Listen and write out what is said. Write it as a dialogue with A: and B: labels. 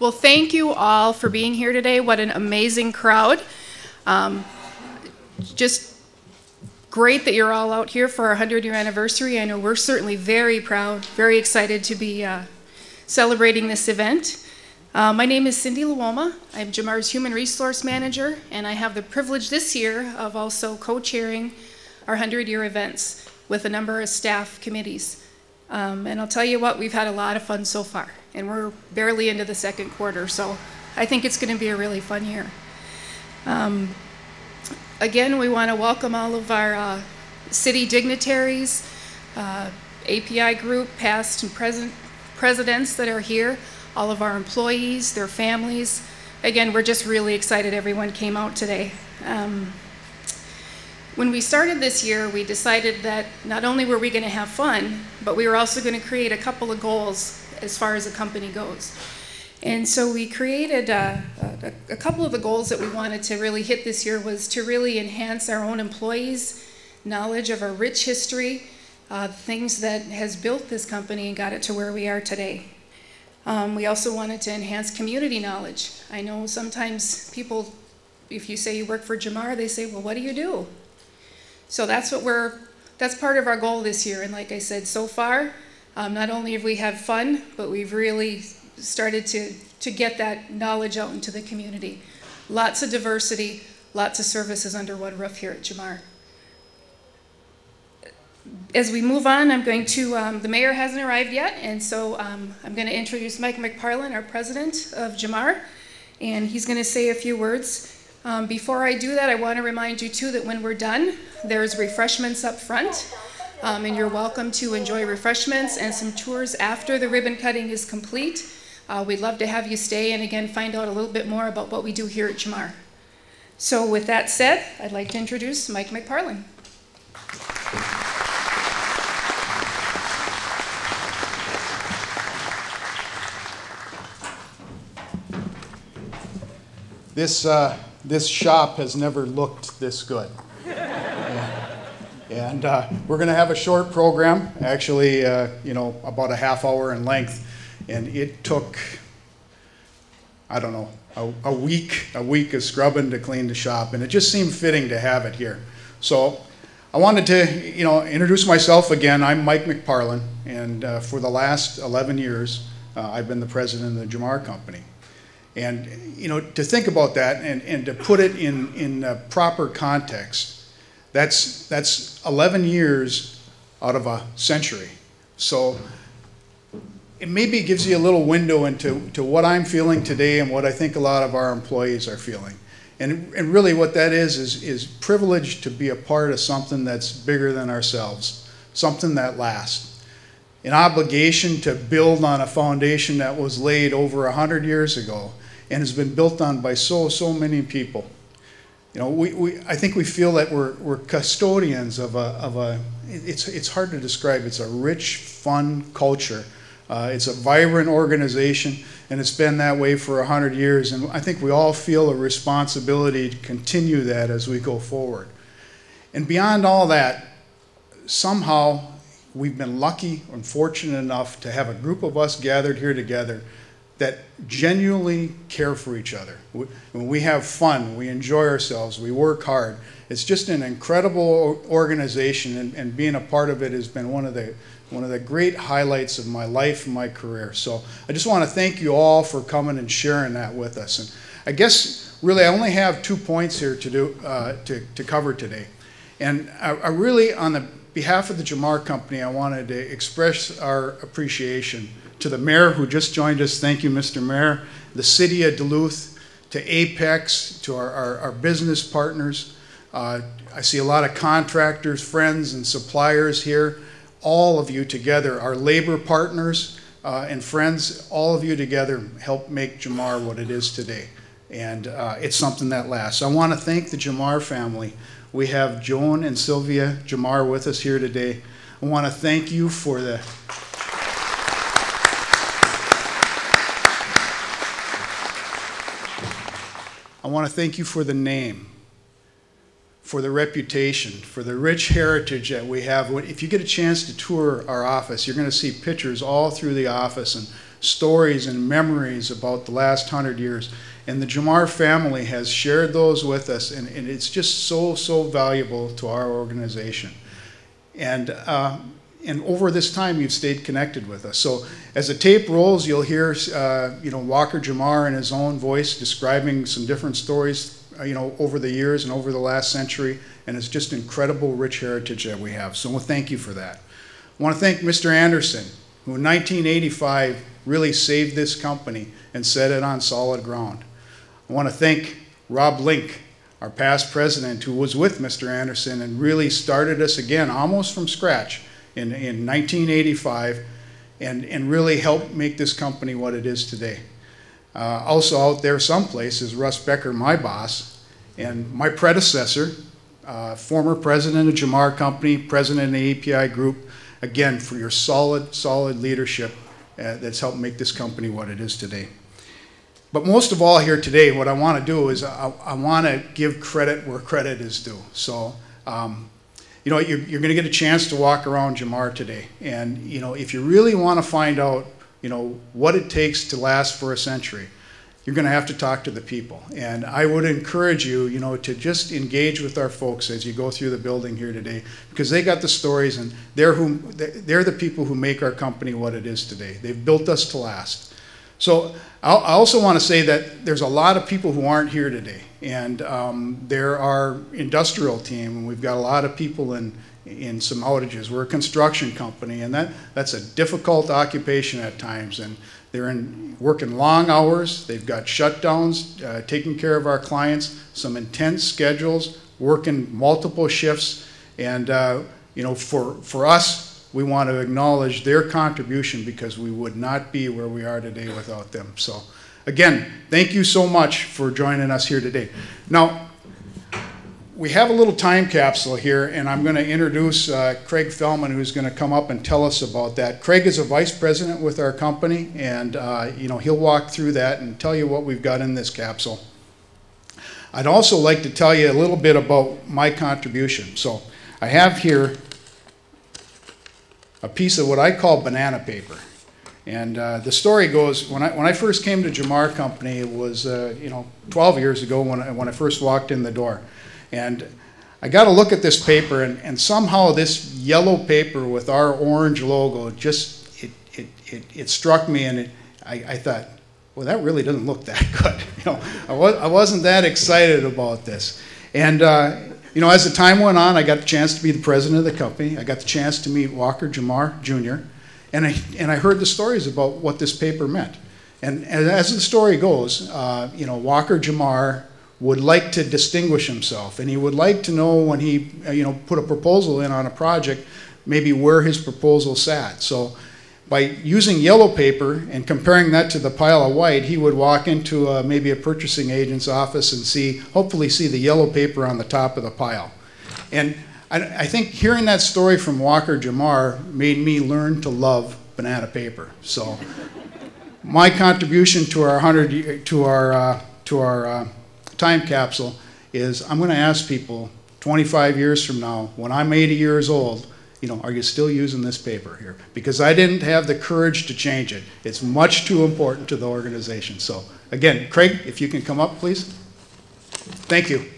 A: Well, thank you all for being here today. What an amazing crowd. Just great that you're all out here for our 100-year anniversary. I know we're certainly very proud, very excited to be celebrating this event. My name is Cindy Luoma. I'm Jamar's Human Resource Manager, and I have the privilege this year of also co-chairing our 100-year events with a number of staff committees. And I'll tell you what, we've had a lot of fun so far, and we're barely into the second quarter, so I think it's going to be a really fun year. Again, we want to welcome all of our city dignitaries, API group, past and present presidents that are here, all of our employees, their families. Again, we're just really excited everyone came out today. When we started this year, we decided that not only were we going to have fun, but we were also going to create a couple of goals as far as the company goes. And so we created a couple of the goals that we wanted to really hit this year was to really enhance our own employees' knowledge of our rich history, things that has built this company and got it to where we are today. We also wanted to enhance community knowledge. I know sometimes people, if you say you work for Jamar, they say, well, what do you do? So that's part of our goal this year. And like I said, so far, not only have we had fun, but we've really started to get that knowledge out into the community. Lots of diversity, lots of services under one roof here at Jamar. As we move on, I'm going to, the mayor hasn't arrived yet, and so I'm going to introduce Mike McParland, our president of Jamar, and he's going to say a few words. Before I do that, I want to remind you too that when we're done, there's refreshments up front, and you're welcome to enjoy refreshments and some tours after the ribbon cutting is complete. We'd love to have you stay and again find out a little bit more about what we do here at Jamar. So with that said, I'd like to introduce Mike McParland.
B: This shop has never looked this good. And we're going to have a short program, actually, about a half hour in length. And it took, I don't know, a week of scrubbing to clean the shop. And it just seemed fitting to have it here. So I wanted to, introduce myself again. I'm Mike McParland. And for the last 11 years, I've been the president of the Jamar Company. And to think about that and to put it in proper context, that's 11 years out of a century. So it maybe gives you a little window into what I'm feeling today and what I think a lot of our employees are feeling. And really what that is privilege to be a part of something that's bigger than ourselves, something that lasts. An obligation to build on a foundation that was laid over 100 years ago and has been built on by so many people. I think we feel that we're custodians of a it's hard to describe. It's a rich, fun culture. It's a vibrant organization, and it's been that way for 100 years. And I think we all feel a responsibility to continue that as we go forward. And beyond all that, somehow we've been lucky and fortunate enough to have a group of us gathered here together that genuinely care for each other. When we have fun, we enjoy ourselves, we work hard. It's just an incredible organization, and being a part of it has been one of the great highlights of my life and my career. So I just want to thank you all for coming and sharing that with us. And I guess really I only have 2 points here to cover today. And I really, on the behalf of the Jamar Company, I wanted to express our appreciation to the mayor who just joined us. Thank you, Mr. Mayor. The city of Duluth, to Apex, to our business partners. I see a lot of contractors, friends, and suppliers here. All of you together, our labor partners and friends, all of you together help make Jamar what it is today. And it's something that lasts. I want to thank the Jamar family. We have Joan and Sylvia Jamar with us here today. I want to thank you for the name, for the reputation, for the rich heritage that we have. If you get a chance to tour our office, you're going to see pictures all through the office and stories and memories about the last 100 years. And the Jamar family has shared those with us, and it's just so, so valuable to our organization. And over this time, you've stayed connected with us. So as the tape rolls, you'll hear, Walker Jamar in his own voice describing some different stories, over the years and over the last century. And it's just incredible, rich heritage that we have. So thank you for that. I want to thank Mr. Anderson, who in 1985 really saved this company and set it on solid ground. I want to thank Rob Link, our past president, who was with Mr. Anderson and really started us again almost from scratch in 1985 and really helped make this company what it is today. Also out there someplace is Russ Becker, my boss, and my predecessor, former president of Jamar Company, president of the API Group, again, for your solid leadership that's helped make this company what it is today. But most of all here today, what I want to do is I want to give credit where credit is due. So, you're going to get a chance to walk around Jamar today. And, if you really want to find out, what it takes to last for a century, you're going to have to talk to the people. And I would encourage you, to just engage with our folks as you go through the building here today, because they got the stories and they're the people who make our company what it is today. They've built us to last. So I also want to say that there's a lot of people who aren't here today. And they're our industrial team, and we've got a lot of people in some outages. We're a construction company, and that's a difficult occupation at times. And they're working long hours. They've got shutdowns, taking care of our clients, some intense schedules, working multiple shifts. And for us, we want to acknowledge their contribution, because we would not be where we are today without them. So again, thank you so much for joining us here today. Now, we have a little time capsule here, and I'm going to introduce Craig Fellman, who's going to come up and tell us about that. Craig is a vice president with our company, and he'll walk through that and tell you what we've got in this capsule. I'd also like to tell you a little bit about my contribution. So I have here a piece of what I call banana paper. And the story goes, when I first came to Jamar Company, it was 12 years ago when I first walked in the door. And I got to look at this paper, and somehow this yellow paper with our orange logo just it struck me, and I thought, well, that really doesn't look that good. I wasn't that excited about this. And as the time went on, I got the chance to be the president of the company. I got the chance to meet Walker Jamar Jr. And I heard the stories about what this paper meant. And as the story goes, Walker Jamar would like to distinguish himself, and he would like to know when he put a proposal in on a project, maybe where his proposal sat. So by using yellow paper and comparing that to the pile of white, he would walk into maybe a purchasing agent's office and hopefully see the yellow paper on the top of the pile. And I think hearing that story from Walker Jamar made me learn to love banana paper. So my contribution to our time capsule is I'm going to ask people 25 years from now, when I'm 80 years old, are you still using this paper here? Because I didn't have the courage to change it. It's much too important to the organization. So again, Craig, if you can come up, please. Thank you.